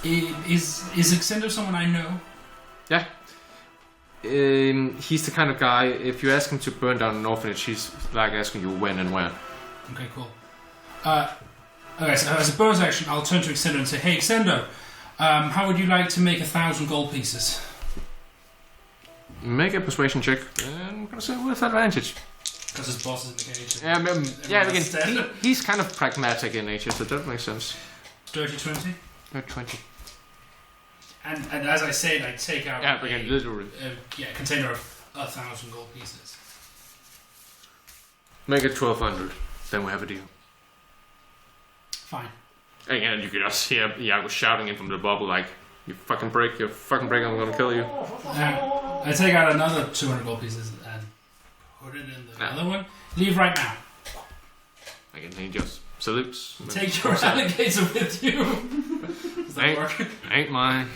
Is Exendo someone I know? Yeah. He's the kind of guy, if you ask him to burn down an orphanage, he's like asking you when and where. Okay, cool. Okay, so as a bonus action, I'll turn to Exendo and say, hey, Exendo, how would you like to make 1,000 gold pieces? Make a persuasion check, and I'm gonna say with advantage. Because his boss is in the cage. Again, he's kind of pragmatic in nature, so that makes sense. Dirty 20? 20. And as I said, I take out literally. A container of 1,000 gold pieces. Make it 1,200, then we have a deal. Fine. Again, you could just hear Iago shouting in from the bubble like, you fucking break, I'm gonna kill you. I take out another 200 gold pieces and put it in the other one. Leave right now. Again, he just salutes. Take your alligator with you. Does that work? Ain't mine.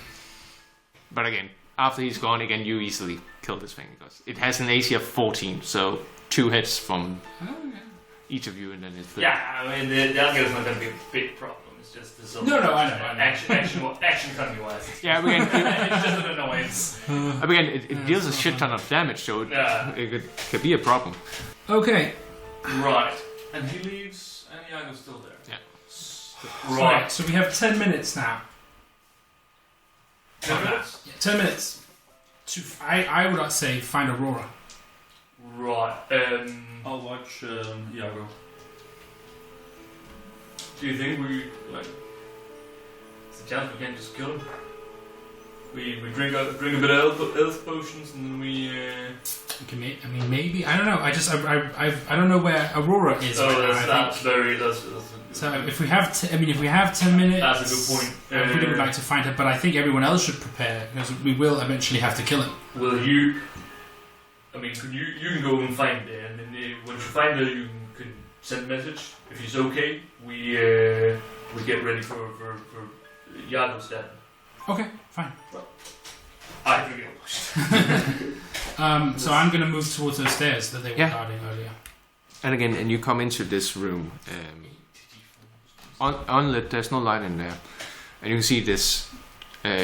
But again, after he's gone, again, you easily kill this thing because it has an AC of 14, so 2 hits from each of you, and then it's. Yeah, I mean the alligator's not going to be a big problem. It's just the sort of I know. Action country wise. Yeah, again, it's just an annoyance. Again, it deals a shit ton of damage, so it could be a problem. Okay. Right, and he leaves, and Iago's still there. Yeah. Right. So we have 10 minutes now. 10 minutes? Yeah, 10 minutes. I would say find Aurora. Right. I'll watch Iago. Do you think we like? There's a chance we can just kill him. We drink a bit of health potions and then we. Maybe I don't know. I don't know where Aurora is. So that's So if we have 10 minutes, that's a good point. I really would like to find her, but I think everyone else should prepare because we will eventually have to kill him. Will you? I mean, could you can go and find her, and then once you find her, you can send a message. If she's okay, we get ready for Iago's death. Okay, fine. I think So I'm going to move towards those stairs that they were guarding earlier. And again, and you come into this room. Unlit, there's no light in there, and you can see this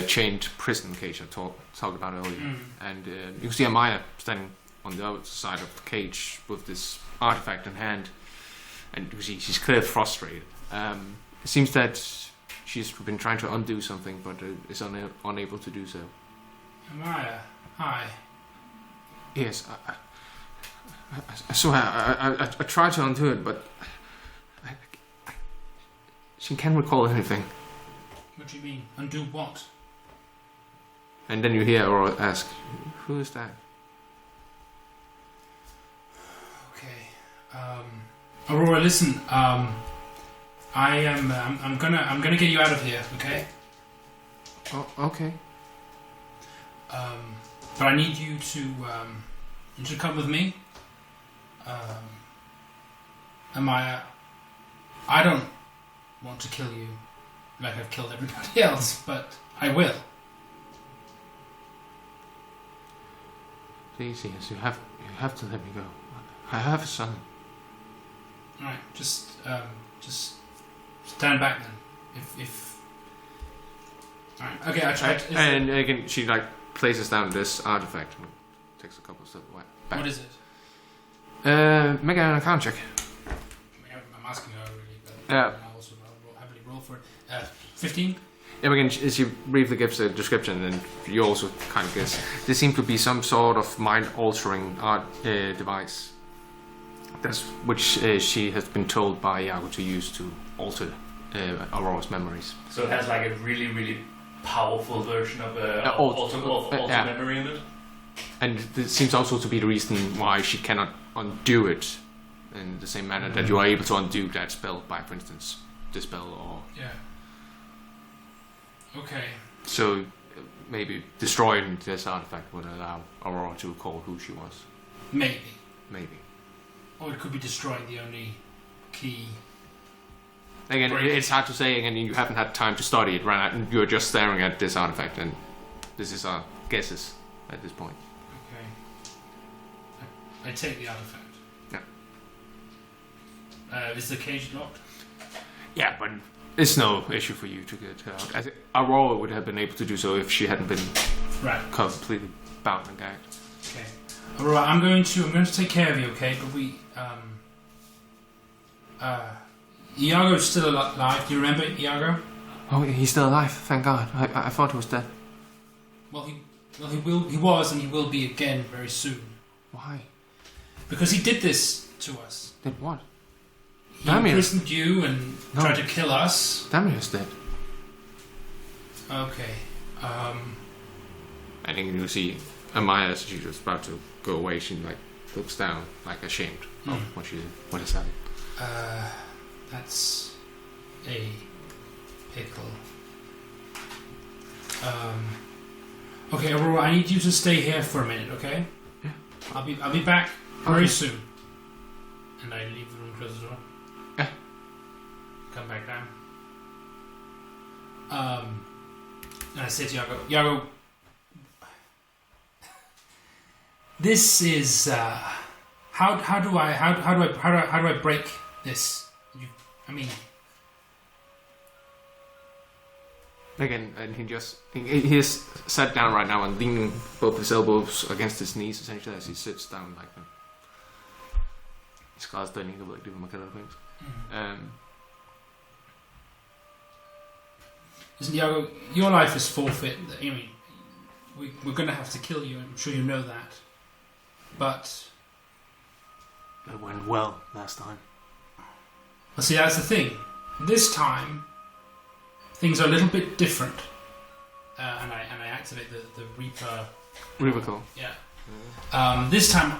chained prison cage I talked about earlier. And you can see Amaya standing on the other side of the cage with this artifact in hand, and you can see she's clearly frustrated. It seems that she's been trying to undo something, but is unable to do so. Amaya, hi. Yes, I swear, I tried to undo it, but she can't recall anything. What do you mean? Undo what? And then you hear Aurora ask, "Who is that?" Okay. Aurora, listen. I'm gonna get you out of here. Okay. Oh, okay. But I need you to come with me. Amaya, I don't want to kill you like I've killed everybody else, but I will. Please, yes, you have to let me go. I have a son. All right, just stand back then. If all right, okay, I tried. And again, she places down this artifact and takes a couple of steps back. What is it? Make an account check. I'm asking her really, but Yeah. I also happily roll for it. 15. Yeah, again, as you briefly gives a description, and you also kind of guess, there seems to be some sort of mind-altering device, which she has been told by Iago to use to alter Aurora's memories. So it has like a really, really powerful version of alter memory in it. And this seems also to be the reason why she cannot undo it in the same manner that you are able to undo that spell by, for instance, dispel or... Yeah. Okay. So maybe destroying this artifact would allow Aurora to recall who she was. Maybe. Or it could be destroying the only key. Again, it's hard to say. Again, you haven't had time to study it, right? You're just staring at this artifact, and this is our guesses at this point. Okay. I take the artifact. Yeah. Is the cage locked? Yeah, but it's no issue for you to get her out. I think Aurora would have been able to do so if she hadn't been completely bound and gagged. Okay. Aurora, I'm going to take care of you, okay? But Iago's still alive. Do you remember Iago? Oh, he's still alive. Thank God. I thought he was dead. Well, he was, and he will be again very soon. Why? Because he did this to us. Did what? He imprisoned you and tried to kill us. Damir's dead. Okay. I think you see Amaya as she's just about to go away. She looks down, ashamed of what she did. What is that? That's a pickle. Okay, Aurora, I need you to stay here for a minute, okay? Yeah. I'll be back very soon. And I leave the room, close the door. Yeah. Come back down. And I said to Iago, this is how do I break this? Again, and he is sat down right now and leaning both his elbows against his knees, essentially, as he sits down like that. Skars der ikke ved ikke det man kalder det på engelsk. Listen, Iago, your life is forfeit. We're going to have to kill you. I'm sure you know that. But it went well last time. Well, see, that's the thing. This time, things are a little bit different. And I activate the Reaper call. Yeah. This time,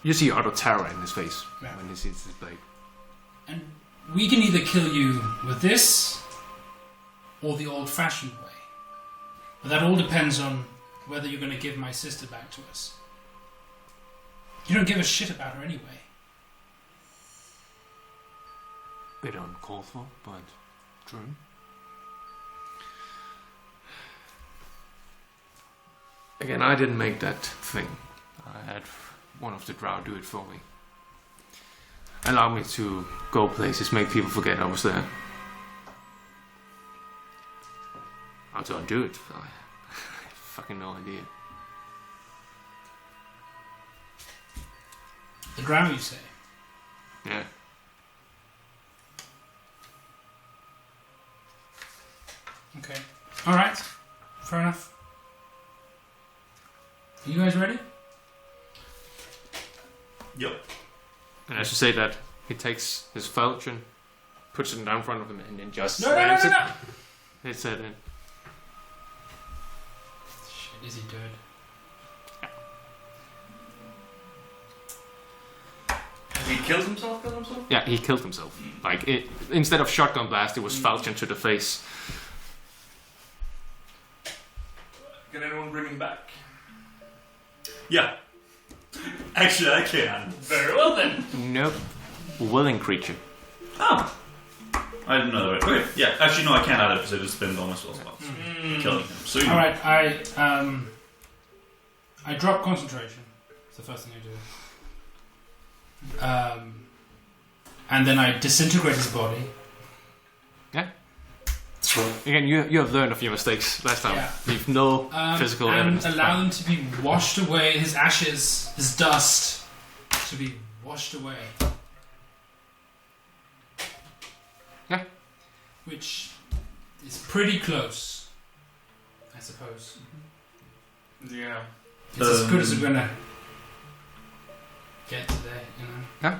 you see utter terror in his face when he sees this blade. And we can either kill you with this or the old-fashioned way. But that all depends on whether you're going to give my sister back to us. You don't give a shit about her anyway. Bit uncalled for, but true. Again, I didn't make that thing. I had one of the drow do it for me. Allow me to go places, make people forget I was there. How to undo it? I have fucking no idea. The drow, you say? Yeah. Okay. Alright. Fair enough. Are you guys ready? Yep. And as you say that, he takes his falchion, puts it down in front of him, and then just No. Hits it in. Shit, is he dead? He killed himself? Yeah, he killed himself. Instead of shotgun blast, it was falchion to the face. Can anyone bring him back? Yeah. Actually, I can. Very well then. Nope. Willing creature. Oh. I didn't know that. Okay, yeah. Actually, no, I can't add it because I just spend all my spell slots. Killing him. So Alright, I drop concentration. It's the first thing I do. And then I disintegrate his body. Yeah. Again, you have learned of your mistakes last time. Yeah. Leave no physical evidence. And allow them to be washed away, his ashes, his dust, to be washed away. Yeah. Which is pretty close, I suppose. Yeah. It's as good as we're gonna get today, you know? Yeah.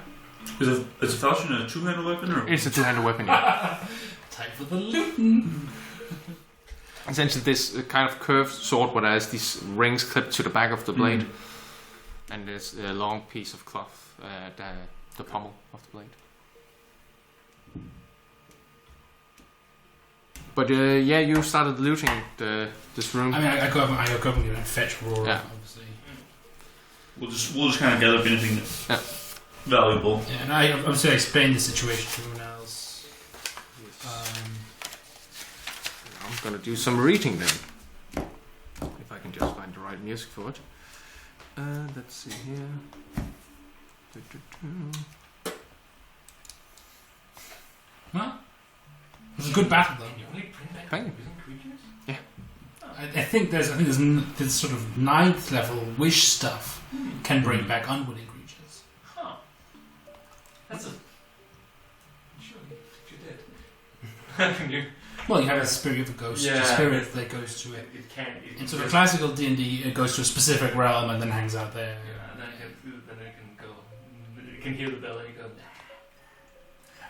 Is a falchion a two-handed weapon? Or? It's a two-handed weapon, yeah. Time for the looting. Essentially, this kind of curved sword where there's these rings clipped to the back of the blade, and there's a long piece of cloth at the pommel of the blade. But yeah, you started looting this room. I mean, I go up and fetch Aurora, Yeah. obviously. We'll just kind of gather up anything that's valuable. Yeah, and I obviously explain the situation to everyone else. I'm gonna do some reading then. If I can just find the right music for it. Let's see here. What? was a good battle though. You only bring back Thank you. living creatures? I think there's this sort of 9th level wish stuff can bring back unwilling creatures. Huh. That's a... Surely, you're dead. you Well, you have a spirit of a ghost, Yeah. a spirit that goes to it. It can't... In sort of classical D&D, it goes to a specific realm and then hangs out there. Yeah, and then I can go... You can hear the bell and you go... And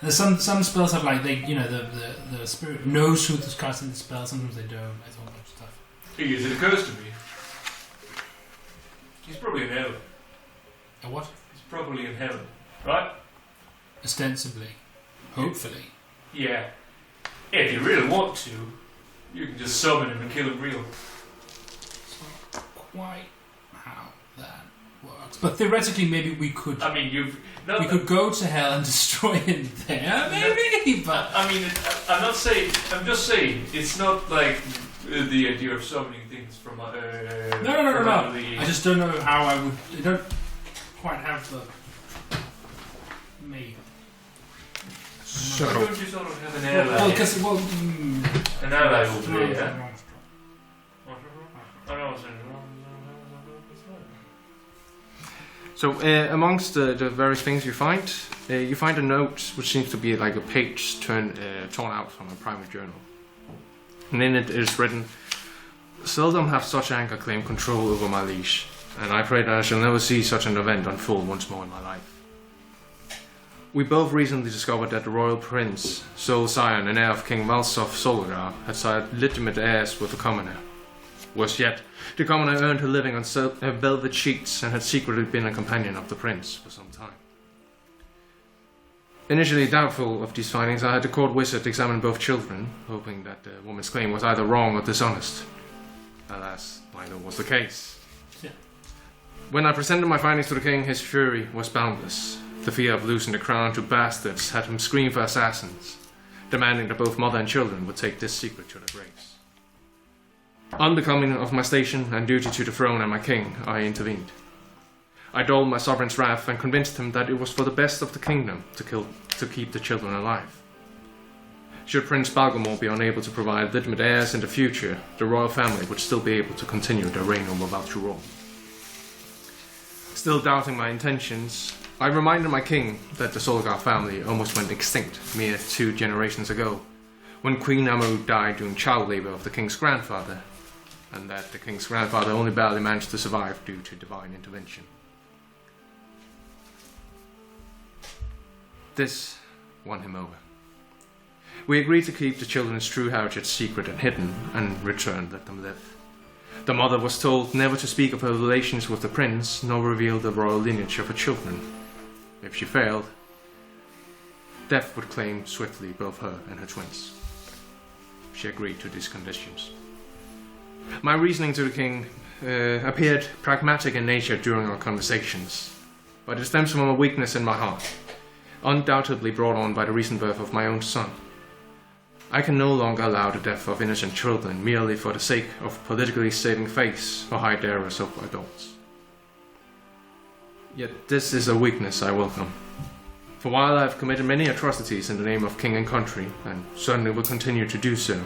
there's some spells have like the spirit knows who's casting the spell. Sometimes they don't. There's all that stuff. It occurs to me. He's probably in heaven. A what? He's probably in heaven, right? Ostensibly, hopefully. Yeah. If you really want to, you can just summon him and kill him real. It's not quite how that works, but theoretically, maybe we could. I mean, We could go to hell and destroy him there, maybe. But I mean, I'm not saying. I'm just saying it's not like the idea of summoning things from. no. The, I just don't know how I would. I don't quite have the. Me. So, why don't you sort of have an ally? Well, because an ally over there. Yeah? I know. So amongst the various things you find a note which seems to be like a page torn out from a private journal. And in it is written, "Seldom have such anger claimed control over my leash, and I pray that I shall never see such an event unfold once more in my life. We both recently discovered that the royal prince, sole scion and heir of King Valsof Solgar, had sired legitimate heirs with the commoner. Worse yet, the commoner earned her living on velvet sheets and had secretly been a companion of the prince for some time. Initially doubtful of these findings, I had the court wizard examine both children, hoping that the woman's claim was either wrong or dishonest. Alas, neither was the case. Yeah. When I presented my findings to the king, his fury was boundless. The fear of losing the crown to bastards had him scream for assassins, demanding that both mother and children would take this secret to their graves. Unbecoming of my station and duty to the throne and my king, I intervened. I dulled my sovereign's wrath and convinced him that it was for the best of the kingdom to keep the children alive. Should Prince Balgamore be unable to provide legitimate heirs in the future, the royal family would still be able to continue their reign over Valtural. Still doubting my intentions, I reminded my king that the Solgar family almost went extinct mere 2 generations ago, when Queen Amu died during child labor of the king's grandfather, and that the king's grandfather only barely managed to survive due to divine intervention. This won him over. We agreed to keep the children's true heritage secret and hidden, and return let them live. The mother was told never to speak of her relations with the prince, nor reveal the royal lineage of her children. If she failed, death would claim swiftly both her and her twins. She agreed to these conditions. My reasoning to the king appeared pragmatic in nature during our conversations, but it stems from a weakness in my heart, undoubtedly brought on by the recent birth of my own son. I can no longer allow the death of innocent children merely for the sake of politically saving face or high errors of adults. Yet this is a weakness I welcome. For while I have committed many atrocities in the name of king and country, and certainly will continue to do so,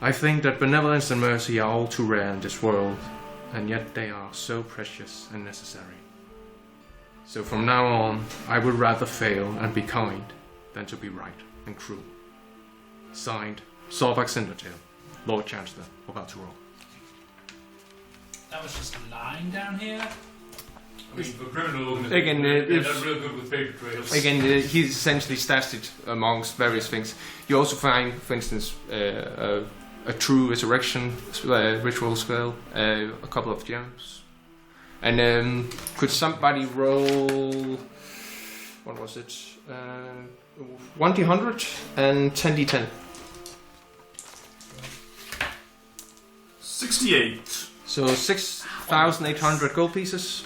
I think that benevolence and mercy are all too rare in this world, and yet they are so precious and necessary. So from now on, I would rather fail and be kind than to be right and cruel. Signed, Solbach Cindertail, Lord Chancellor of Valtural. that was just lying down here. I mean, for criminal Again, they're not real good with paper trails. Again, he's essentially stashed it amongst various things. You also find, for instance, a true resurrection ritual spell, a couple of gems. And could somebody roll... What was it? 1d100 and 10d10. 68. So 6,800 gold pieces.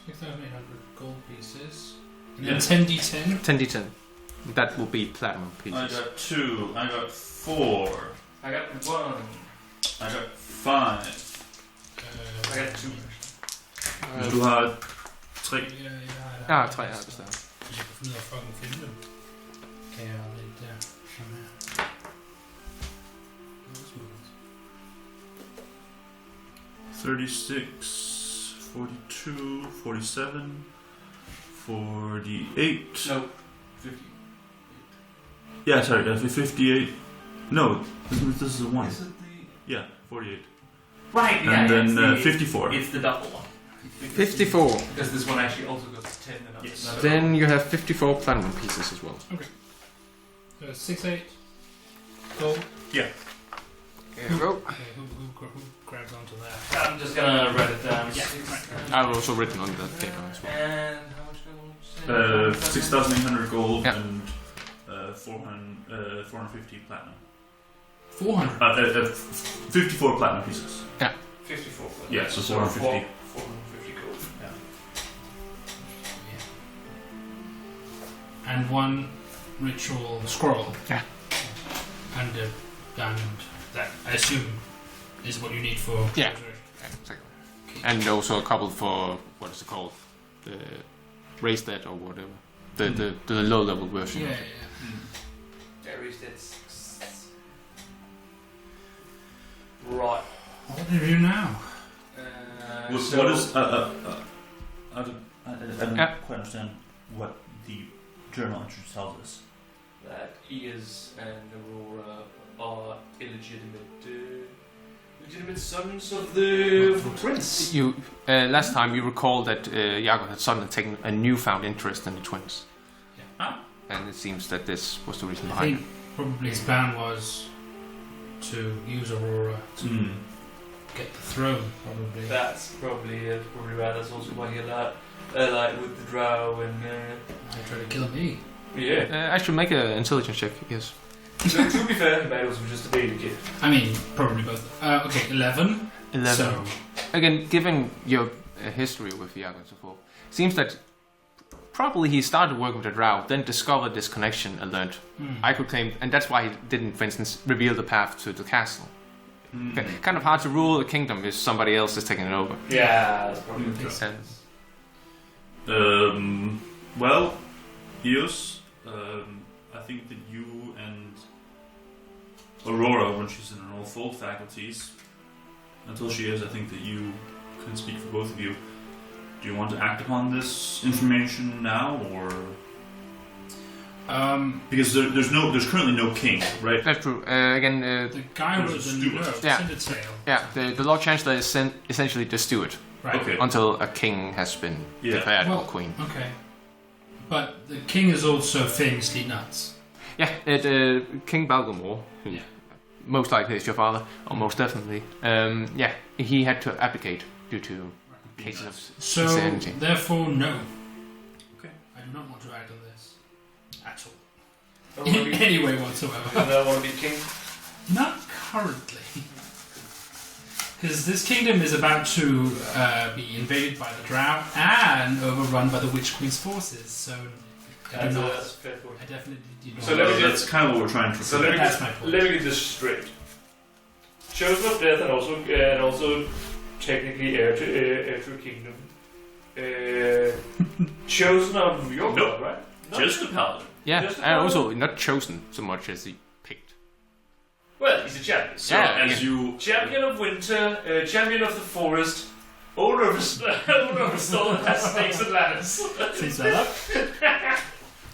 6,800 gold pieces. And Yeah. then 10d10. 10d10. That will be platinum pieces. I got 2. I got 4. I got 1. I got 5. I got 2. Du har 3. Ja, Ja, 3 er det der. Jeg kan finde ud af at fucking finde dem. Kan jeg lidt der. $36, 42, 47, 48. No, 50. Yeah, sorry, 58. No, this is a 1. Is it the... Yeah, 48. Right, yeah. And it's then the, 54. It's the double one. 54. Because this one actually also got 10 and up. Yes. Then you have 54 platinum pieces as well. So 6-8 gold. There you go. Okay, who grabs onto that? I'm just gonna write it down. Yeah, I've also written on the paper as well. And how much gold? 6,800 gold Yeah. and 450 platinum. 400. 54 platinum pieces. 54. Yeah, so 450. 450 gold. Yeah. And one ritual scroll. Yeah. And a diamond. That I assume is what you need for. Yeah. treasure. Exactly. And also a couple for, what is it called? The raise that or whatever. The low level version. Yeah, of yeah. it. There is that 6. Right. What do you do now? What is... I don't Yeah. quite understand what the journal entry tells us. That Ias and Aurora are legitimate sons of the prince. You last time you recall that Iago had suddenly taken a newfound interest in the twins. Yeah. And it seems that this was the reason I behind think probably his plan was to use Aurora to get the throne, probably. That's probably right. That's also why he like with the drow and They tried to kill me. yeah. I should make an intelligence check, yes. No, to be fair, that was just a baby kid. I mean, probably both. Okay, 11. 11. So, Again, given your history with Iago and so forth, seems that probably he started working with the Drow, then discovered this connection and learned. I could claim, and that's why he didn't, for instance, reveal the path to the castle. Okay, kind of hard to rule a kingdom if somebody else is taking it over. Yeah, that's probably true. makes sense. Well, Eos, I think that you and Aurora, when she's in her old folk faculties, until she is, I think that you can speak for both of you. Do you want to act upon this information now, or because there's currently no king, right? That's true. Again, The guy There's with a the steward. note Yeah. sent it sail. yeah, the Lord Chancellor is essentially the steward Right. Okay. until a king has been Yeah. declared Well- or queen. Okay. But the king is also famously nuts. Yeah, King Balgamore, who Yeah. most likely is your father, or most definitely, he had to abdicate due to cases of So, insanity. therefore, no. Okay. I do not want to act on this. At all. Don't wanna In be- any way whatsoever. don't want to be king. Not currently. Because this kingdom is about to be invaded by the Drow and overrun by the Witch Queen's forces. So, I do not. That's fair point. I definitely do not. So let me That's kind of what we're trying to. So let me That's get, my point. let me get this straight. Chosen of death and also technically heir to a kingdom. Chosen of your Nope. blood, right? Not Just a paladin. Yeah, Just a and also not chosen so much as he picked. Well, he's a champion. So Yeah, as you Champion of winter, champion of the forest, owner of a stone that has snakes and ladders. Seems that up.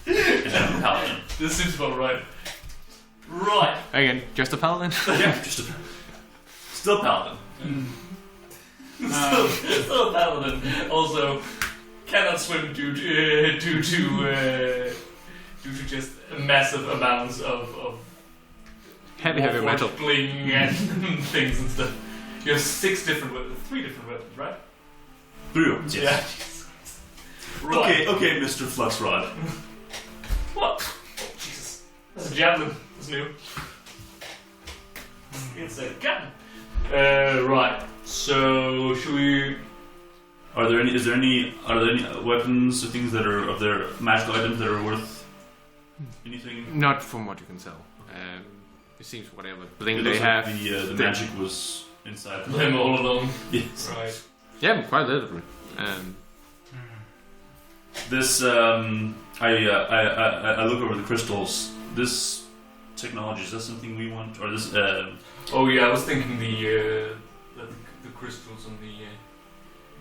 and a paladin. This seems about right. Right. Again, just a paladin. Yeah, just a still paladin. Still a paladin. Also, cannot swim due to just massive amounts of heavy warforged metal. bling and things and stuff. You have 3 different weapons, right? 3 of them. Yeah. Right. Okay, Mr. Fluxrod. What? Oh, Jesus. That's a javelin. That's new. It's a gun. Right. So, should we... Are there any weapons or things that are of their magical items that are worth anything? Not from what you can tell. It seems whatever bling It they looks have. like the magic was inside them all along? Yes. Right. Yeah, quite literally. This I look over the crystals. This technology? Is that something we want, or this? Oh yeah, I was thinking the crystals and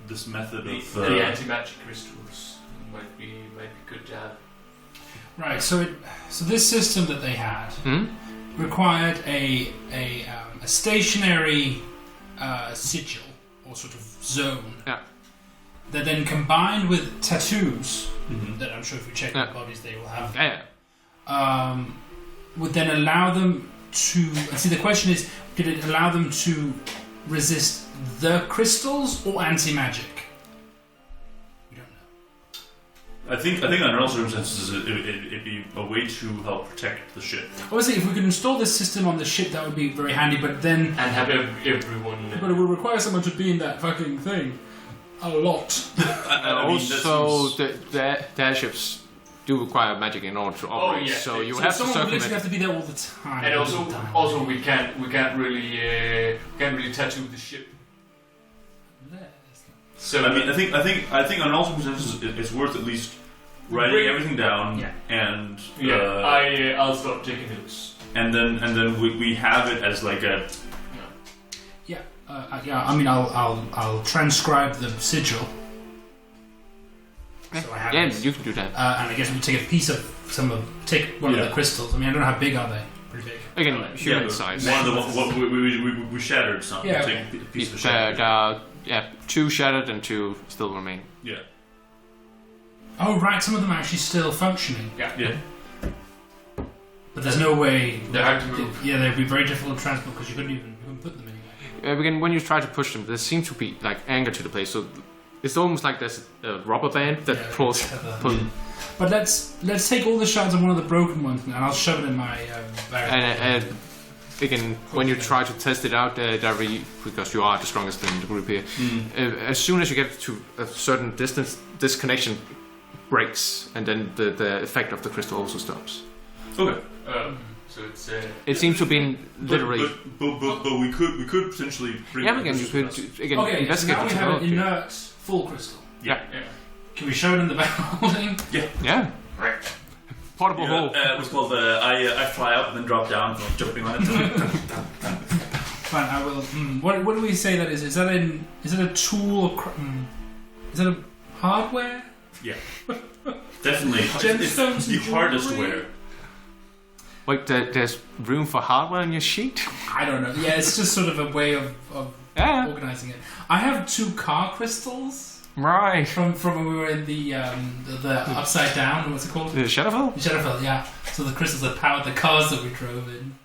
this method the of anti-magic crystals might be good to have. Right. So this system that they had required a stationary sigil or sort of zone. Yeah. That then combined with tattoos that I'm sure if you check their bodies they will have. Yeah. Would then allow them to. And see, the question is, did it allow them to resist the crystals or anti-magic? We don't know. I think under all circumstances it'd be a way to help protect the ship. Obviously, if we could install this system on the ship, that would be very handy. But then, And have everyone. but it would require someone to be in that fucking thing a lot. I mean, that Also, seems- the airships do require magic in order to operate. yeah. So you So have to someone would literally circumvent. have to be there all the time. And all the time. also we can't really tattoo the ship. So I mean, I think on all circumstances it's worth at least writing everything down and I'll start taking notes. and then we have it as like a I mean, I'll transcribe the sigil. So I have Yeah, it. you can do that. And I guess we take a piece of take one of the crystals. I mean, I don't know how big are they. Pretty big. Again, Alright. human but size. one of the what we shattered something. Yeah, Take okay. a piece of There shattered. are 2 shattered and 2 still remain. Yeah. Oh right, some of them are actually still functioning, Yeah. but there's no way. They have to move. Yeah, they'd be very difficult to transport because you couldn't put them anywhere. Again, when you try to push them, there seems to be like anchor to the place. So it's almost like there's a rubber band that Yeah, pulls. tether. But let's take all the shards of one of the broken ones and I'll shove it in my barrel. And again, when you try to test it out, because you are the strongest in the group here, as soon as you get to a certain distance, this connection breaks, and then the effect of the crystal also stops. Okay. So it's It seems to be literally. But we could potentially bring. Yeah, the again, you crystals could with us. again Okay, so investigate now the we have an technology. inert full crystal. Yeah. Can we show it in the building? Yeah. right. Portable hole. What's called I fly up and then drop down from jumping on it. Fine, I will. What do we say that is? Is that a tool or is that a hardware? Definitely. Gemstones It's the and hardest jewelry? wear. Wait, there's room for hardware on your sheet? I don't know. Yeah, it's just sort of a way of Yeah. organizing it. I have 2 car crystals Right. from when we were in the upside down. What's it called? The Shadowfell? The Shadowfell. Yeah. So the crystals that powered the cars that we drove in.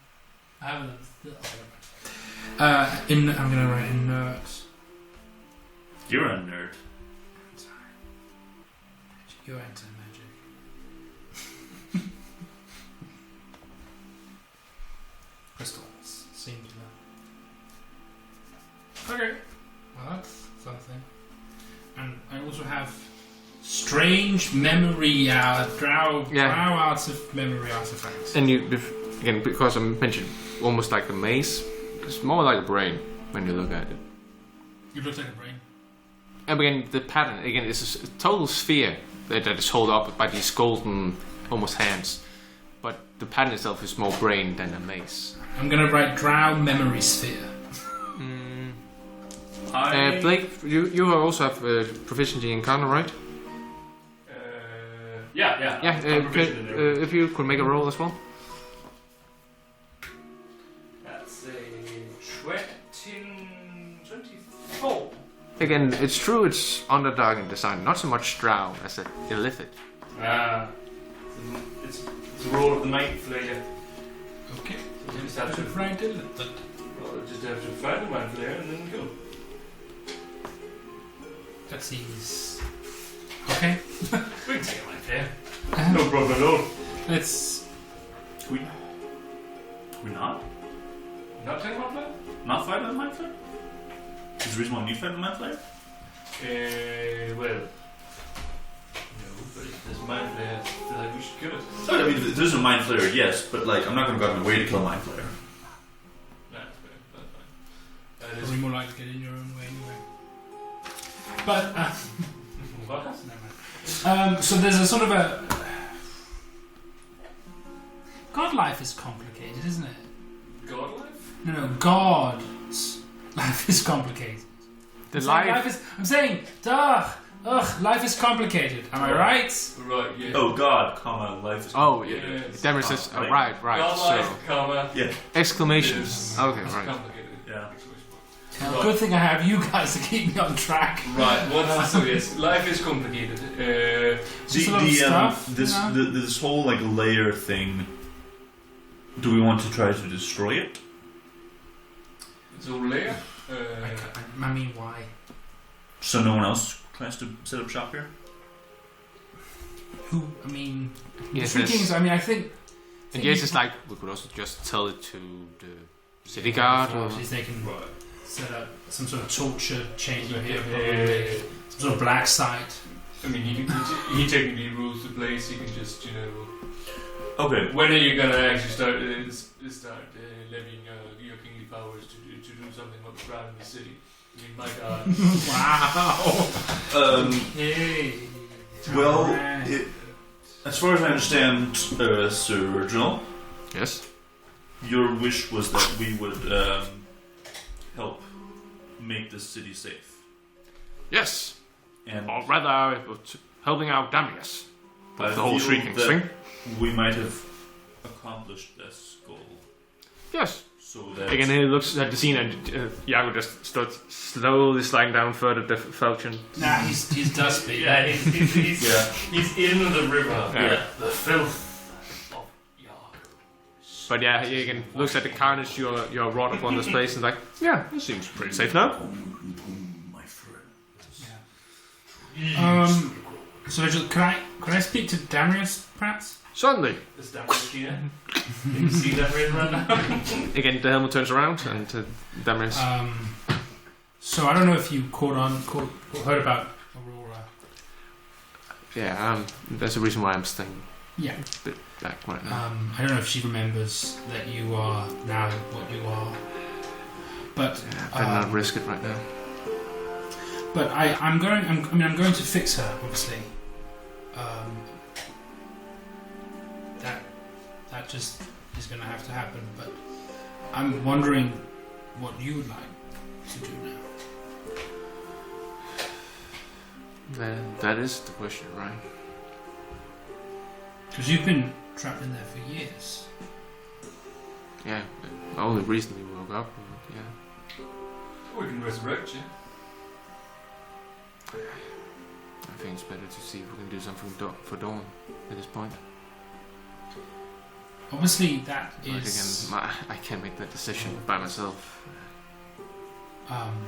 I have them still. I'm gonna write inert. You're a nerd. You enter magic. Crystals. Singular. Okay. Well, that's something. And I also have strange memory drow memory artifacts. And again, because I mentioned almost like a maze, it's more like a brain when you look at it. You look like a brain. And again, the pattern, again, is a total sphere that is held up by these golden, almost hands. But the pattern itself is more brain than a maze. I'm gonna write drow memory sphere. Blake, you also have proficiency in Counter, right? Yeah. Yeah, I'm proficient in there. if you could make a roll as well. That's a 24. Again, it's true it's Underdark in design, not so much Drow as a illithid. It's a roll of the Night Flayer. Okay. So you just have to write it. just have to find the Night Flayer and then go. That seems okay. We can take a Night Flayer. No problem at all. Let's. We not Not take one Flayer? not fight on the mind flare? Is the reason why we fight on the mind flare? Well. No, but if there's Mind Flayer, I feel like we should kill it. I mean, if there's a mind flare, yes, but like I'm not going to go out of my way to kill a mind flare. No, that's fair. That's fine. Probably more likely to get in your own way anyway. But What? so there's a sort of a. God, God life is complicated, isn't it? God life? No, God's life is complicated. The I'm saying, life is complicated. Am I right? Right, yeah. Oh God, comma, life is. Oh, yeah. Yes. Damage says, Oh, right. God So life, comma. Yeah. exclamations. is Okay, right. complicated. Yeah. Well, Right. good thing I have you guys to keep me on track. Right, so yes, life is complicated. Just a lot of stuff, This whole like layer thing. Do we want to try to destroy it? So layer. I mean, why? So no one else tries to set up shop here? Who? I mean, Yes, three kings. I mean, I think. And yes, it's like we could also just tell it to the city guard. Or... They can Right. set up some sort of torture chamber here, Yeah. some sort of black site. I mean, he technically rules the place. He can just, Okay. When are you gonna actually start levying your kingly powers to do something about the crowd in the city? I mean, my God. Wow. Okay. Well, Alright. as far as I understand, Sir Reginald, Yes. your wish was that we would help make this city safe. Yes. And Or rather, helping out Damius. I The whole feel shrieking that thing. we might have accomplished this goal. Yes. So that Again, he looks at the scene and Iago just starts slowly sliding down further the falchion. Nah, he's dusty. Yeah, he's in the river. Yeah. The filth of Iago. But yeah, he again looks at the carnage you're wrought upon this place and like, yeah, it seems pretty safe now. my friend. So could I speak to Darius, perhaps? Certainly. Is that right here? Can you see that right now? Again, the helmet turns around and Damius. So I don't know if you heard about Aurora. Yeah, there's a reason why I'm staying Yeah. a bit back right now. I don't know if she remembers that you are now what you are. But Better not risk it right now. But I'm going to fix her, obviously. That just is going to have to happen. But I'm wondering what you would like to do now. That is the question, right? Because you've been trapped in there for years. Yeah, only recently woke up. Yeah, We can resurrect you. I think it's better to see if we can do something for Dawn at this point. Obviously, that But is. again, I can't make that decision by myself.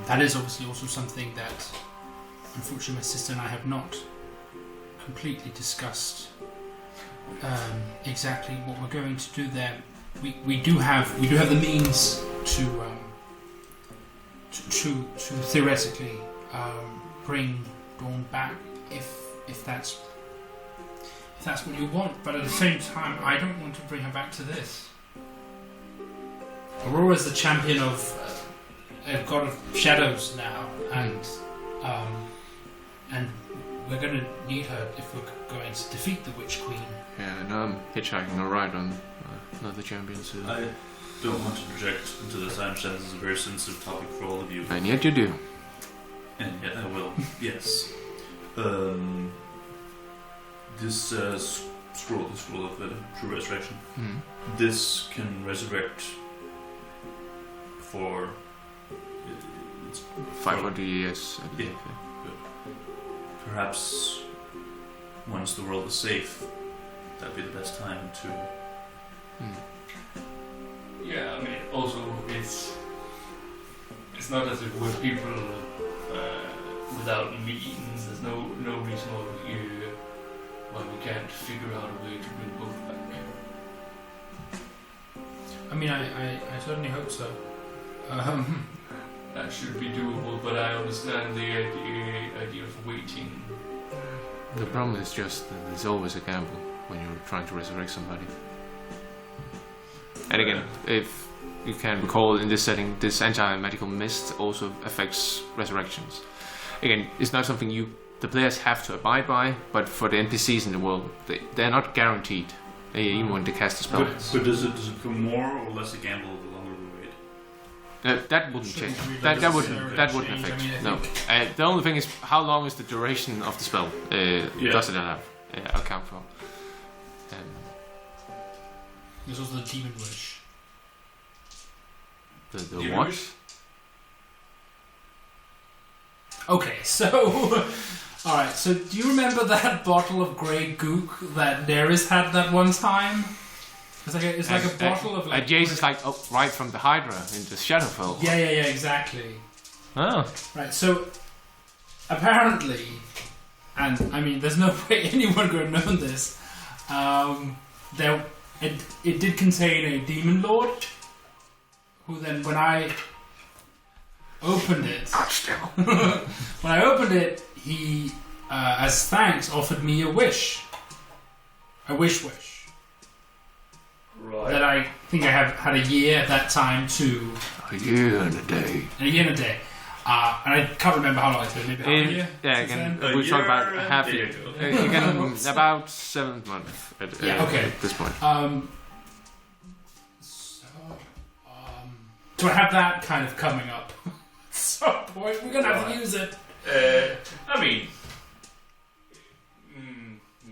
That is obviously also something that, unfortunately, my sister and I have not completely discussed exactly what we're going to do there. We do have the means to theoretically bring Dawn back if that's what you want. But at the same time, I don't want to bring her back to this. Aurora is the champion of a god of shadows now, and we're going to need her if we're going to defeat the Witch Queen. Yeah, and I'm hitchhiking a ride on another champion, so... I don't want to project into this. I understand this is a very sensitive topic for all of you. And yet you do. And yet I will. Yes. This scroll, the scroll of the true resurrection, this can resurrect for... it's 500 years, I believe. Yeah. Perhaps once the world is safe, that'd be the best time to... Yeah, I mean, also it's not as if we're people without means. There's no reason why we can't figure out a way to bring both back. I mean, I certainly hope so. That should be doable, but I understand the idea of waiting. The problem is just that there's always a gamble when you're trying to resurrect somebody. And again, if you can recall in this setting, this anti-magical mist also affects resurrections. Again, it's not something the players have to abide by, but for the NPCs in the world, they're not guaranteed even when they cast a spell. But does it become more or less a gamble the longer we wait? That wouldn't change. Shouldn't really That necessarily wouldn't change. affect. I mean, I No. think- The only thing is how long is the duration of the spell? Does it have account for? This was the demon wish. The Demon what? wish? Okay, so all right. So do you remember that bottle of grey gook that Neris had that one time? It's like a bottle of like. Jace is like right from the Hydra into Shadowfell. Yeah, exactly. Oh. Right. So apparently, and I mean, there's no way anyone could have known this. It did contain a demon lord, who then, when I opened it, he, as thanks, offered me a wish. A wish. Right. That I think I had a year at that time to... A year and a day. A year and a day. And I can't remember how long it's been, maybe half a year? Yeah, since again, then? we talk about year and half a year. day. Again, about 7 months at this point. So I have that kind of coming up. At some point, we're going to have to use it. I mean,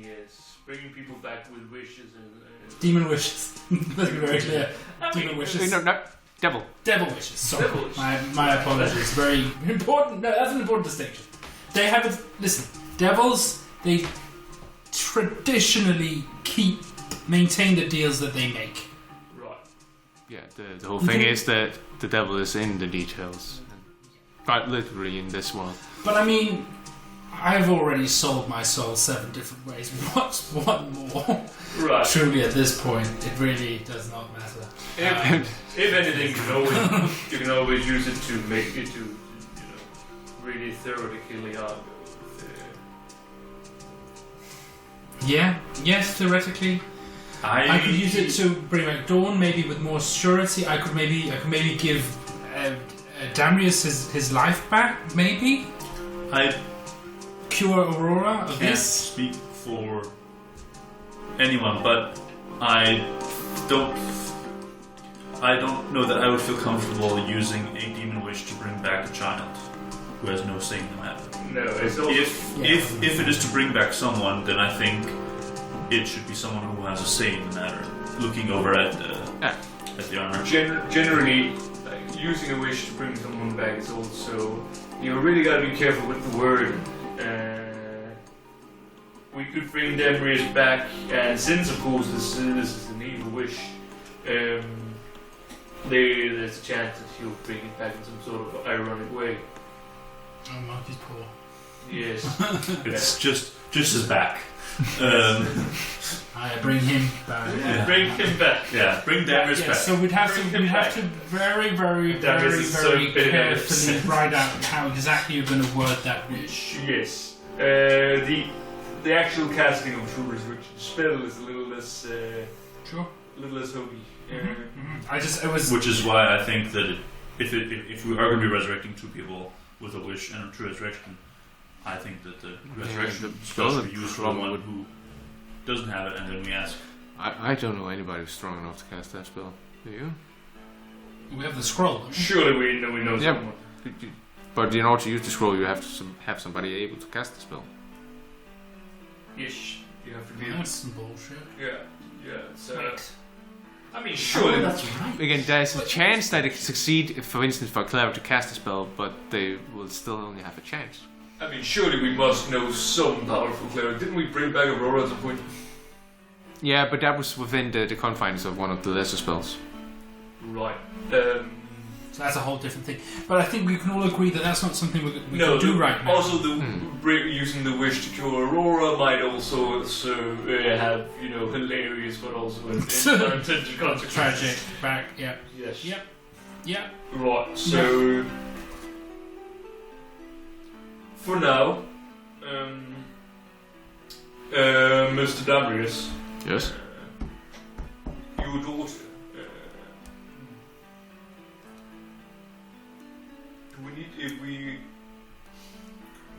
yes, bringing people back with wishes and Demon wishes. Let's be very clear. Demon wishes. No, devil. Devil wishes. Sorry. Devil wishes. My apologies. Very important. No, that's an important distinction. They have it. Listen, devils, they traditionally maintain the deals that they make. right. Yeah, the whole thing is that the devil is in the details. Quite literally in this world. But I mean, I've already sold my soul 7 different ways. What's one more? Right. Truly, at this point, it really does not matter. If anything, you can always use it to make it to really thoroughly kill Iago. Yes, theoretically. I could use it to bring back Dawn, maybe with more surety. I could maybe give Darius his life back, maybe. I Cure Aurora of can't this. speak for anyone, but I don't know that I would feel comfortable using a demon wish to bring back a child who has no say in the matter. No, it's also If it is to bring back someone, then I think it should be someone who has a say in the matter. Looking over at the armor. generally like, using a wish to bring someone back is also you really gotta be careful with the word. We could bring Darius back, and since of course this is an evil wish, there's a chance that he'll bring it back in some sort of ironic way. Oh, monkey's paw. Yes. It's just his back. I bring him back. Yeah. Bring him back. Yeah, bring Darius back. So we'd have Bring to him back. very Darius is so bitter. carefully write out how exactly you're going to word that wish. Yes. The actual casting of True Resurrection spell is a little less hokey. Which is why I think that if we are going to be resurrecting 2 people with a wish and a true resurrection, I think that the resurrection spell should be used for one who doesn't have it, and then we ask. I don't know anybody who's strong enough to cast that spell. Do you? We have the scroll. Surely we know Yeah. someone. But in order to use the scroll, you have to have somebody able to cast the spell. Yes, you have to be. That's some bullshit. Yeah. So Right. I mean, surely that's right. Again, there's a chance that it could succeed, if, for instance, for a cleric to cast a spell, but they will still only have a chance. I mean, surely we must know some powerful cleric. Didn't we bring back Aurora at some point? Yeah, but that was within the confines of one of the lesser spells. Right. So that's a whole different thing. But I think we can all agree that that's not something we can do right now. Also, using the wish to cure Aurora might also have hilarious, but also unintended consequences. Tragic. Back. Yeah. Yes. Yep. Right. So for now, Mr. Darius. Yes? Your daughter.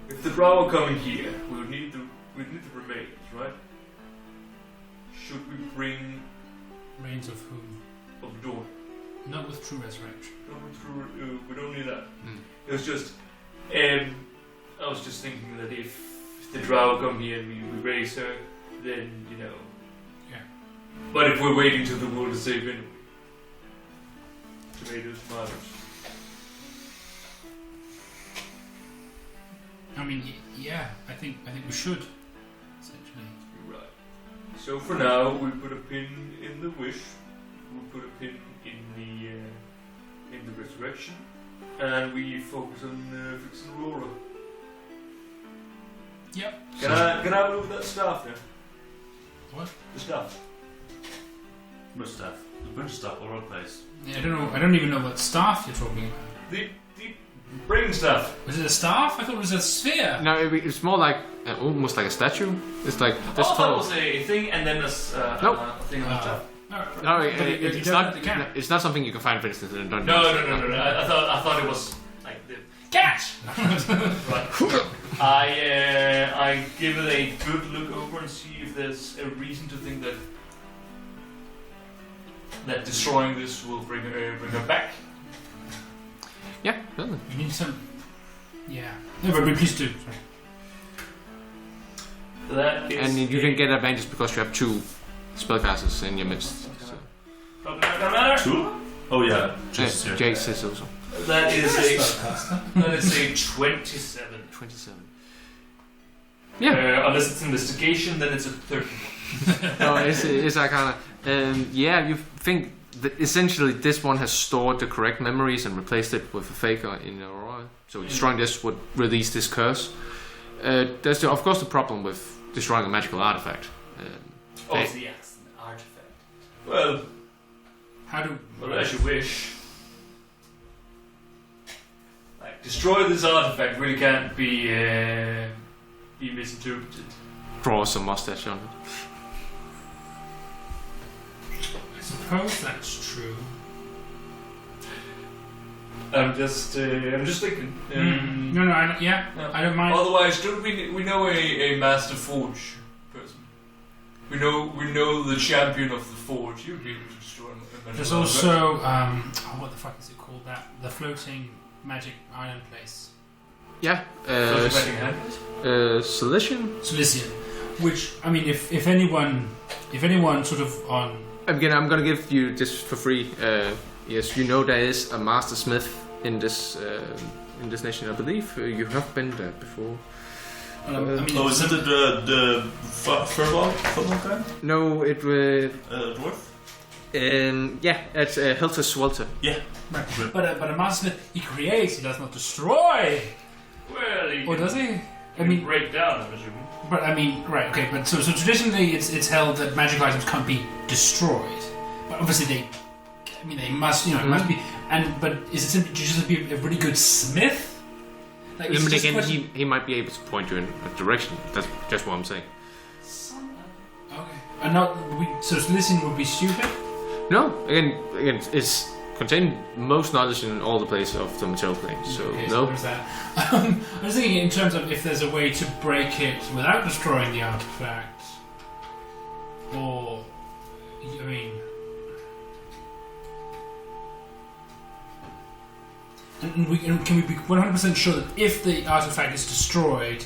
If the Drow are coming here, we would need the remains, right? should we bring Reigns of whom? of Dawn? Not with true resurrection. We don't need that. Mm. It was just, I was just thinking that if the drow come here and we raise her, then, you know. Yeah. But if we're waiting till the world is safe anyway. Tomatoes, tomatoes. I mean, yeah, I think we should, essentially. You're right. So for now, we put a pin in the wish. We put a pin in the resurrection, and we focus on fixing Aurora. Yep. Can I move that staff now? What? The staff. What stuff? There's a bunch of stuff all over the place. Yeah, I don't know. I don't even know what staff you're talking about. The brain staff. Was it a staff? I thought it was a sphere. No, it's more like almost like a statue. It's like this Oh, that tall. was a thing, and then Nope. a thing on the top. No, But it's you not. don't have the cat. It's not something you can find, for instance, in a dungeon. No. I thought it was like the Catch! right. I give it a good look over and see if there's a reason to think that destroying this will bring her back. Yeah, really. We need some. Yeah. No, but please do. Sorry. That is And you can get advantage because you have 2 spellcasters in your midst. So. Probably not gonna matter. 2? Oh yeah, just here. Jace is also That is a 27. 27. Yeah. Unless it's investigation, then it's a 31. No, it's Arcana. Yeah, you think that essentially this one has stored the correct memories and replaced it with a faker in Aurora. So destroying this would release this curse. There's of course the problem with destroying a magical artifact. Yes, an artifact. Well, as you wish. Like, destroy this artifact really can't be misinterpreted. Draw some mustache on it. I suppose that's true. I'm just thinking. No, I don't, yeah, No. I don't mind. Otherwise, don't we know a master forge person? We know the champion of the forge. You'd be able to destroy him. There's also what the fuck is it called? The floating magic island place, Yeah. Solution. Cilician. Which I mean, if anyone sort of on. Again, I'm gonna give you this for free. Yes, you know there is a master smith in this nation. I believe you have been there before. I mean, is it the football guy? No, it was. Dwarf? Yeah, it's Hilter Swelter. Yeah. right. But a master smith, he creates, he does not destroy. Well, Or does he? I mean, break down, I'm assuming. But I mean, right? Okay, but so traditionally, it's held that magic items can't be destroyed. But obviously, they must. It must be. But is it simply just to be a really good smith? Like, I mean, again, he might be able to point you in a direction. That's just what I'm saying. Okay. And so Cilician would be stupid. No, again, it's contained most knowledge in all the places of the material plane. So Okay, no. there's that. I was thinking in terms of if there's a way to break it without destroying the artifact, or I mean. And can we be 100% sure that if the artifact is destroyed,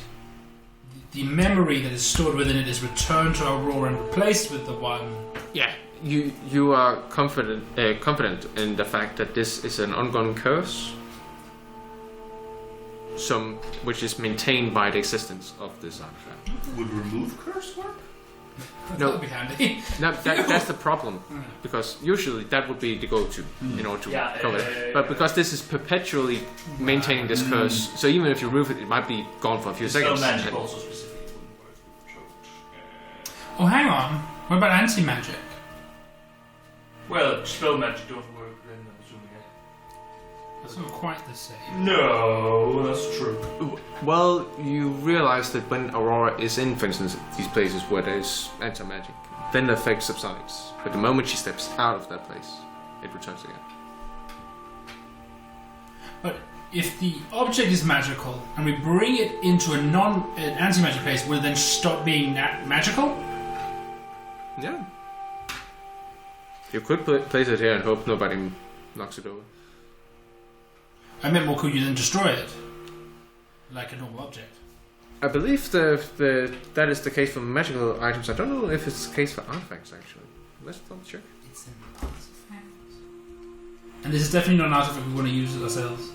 the memory that is stored within it is returned to Aurora and replaced with the one? Yeah, you are confident in the fact that this is an ongoing curse, which is maintained by the existence of this artifact. Would remove curse work? No. That would be handy. No, that's the problem, because usually that would be the go-to in order to cover it. But because this is perpetually maintaining this curse, so even if you remove it, it might be gone for a few seconds. Spell magic also specifically wouldn't work. Oh, hang on. What about anti-magic? Well, spell magic don't work, then I'm assuming. That's not quite the same. No, that's true. Well, you realize that when Aurora is in, for instance, these places where there's anti-magic, then the effect subsides. But the moment she steps out of that place, it returns again. But if the object is magical and we bring it into an anti-magic place, will it then stop being magical? Yeah. You could place it here and hope nobody knocks it over. I meant more, could you then destroy it? Like a normal object? I believe that is the case for magical items. I don't know if it's the case for artifacts, actually. Let's double check. It's an artifact. And this is definitely not an artifact we want to use it ourselves.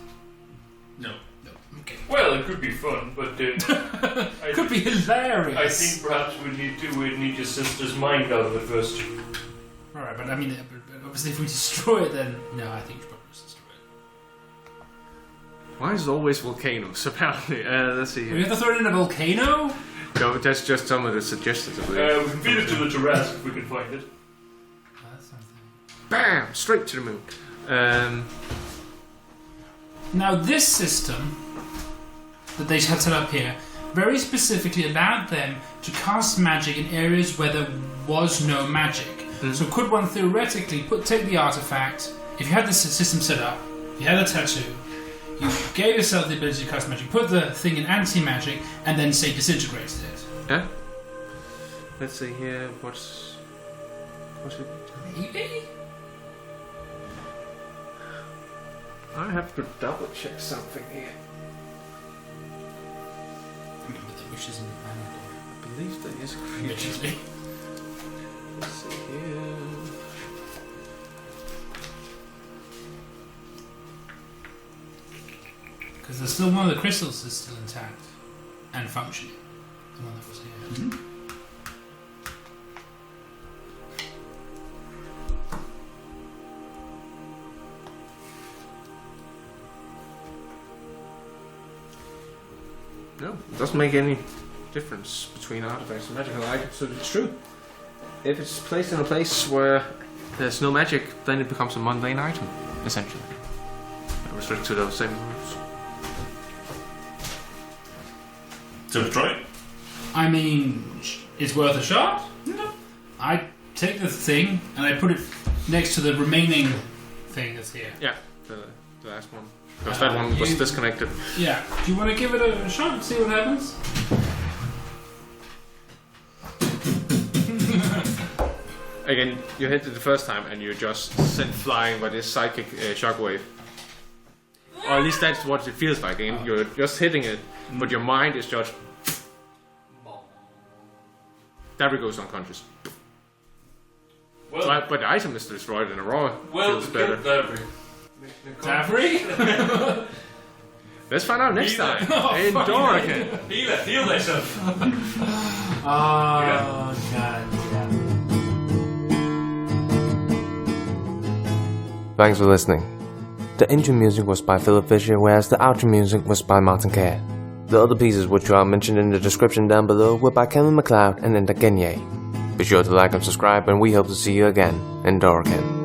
No. No. Okay. Well, it could be fun, but Could be hilarious. I think perhaps we need your sister's mind out of it first. Alright, but I mean, obviously if we destroy it then... No, I think we should probably just destroy it. Why is it always volcanoes, apparently? Let's see here. We have to throw it in a volcano? No, that's just some of the suggestions, I believe. We can feed it to the Jurassic if we can find it. Oh, that's something. Bam! Straight to the moon. Now this system that they had set up here very specifically allowed them to cast magic in areas where there was no magic. So could one theoretically take the artifact, if you had this system set up, you had a tattoo, you gave yourself the ability to cast magic, put the thing in anti-magic, and then say disintegrated it. Yeah? Let's see here, what's it? Maybe? I have to double check something here. Remember the wishes in the manual. I believe that is Admittedly. Let's see here. Because there's still one of the crystals is still intact and functioning. The one that was here. Mm-hmm. No, it doesn't make any difference between artifacts and magical items, so it's true. If it's placed in a place where there's no magic, then it becomes a mundane item, essentially. Restrict to those same rules. So destroy it? I mean, it's worth a shot. No. I take the thing and I put it next to the remaining thing that's here. Yeah, the last one. Because that one was disconnected. Yeah. Do you want to give it a shot and see what happens? Again, you hit it the first time and you just sent flying by this psychic shockwave. Or at least that's what it feels like. Again, you're just hitting it, but your mind is just... Davri goes unconscious. Well, But the item is destroyed and Aurora feels better. Davri? Let's find out next time in Doraken. Heal thyself. Oh, God, yeah. Thanks for listening. The intro music was by Fischer, whereas the outro music was by Martin Kerr. The other pieces which are mentioned in the description down below were by Kevin MacLeod and Enda Genye. Be sure to like and subscribe, and we hope to see you again in Doraken.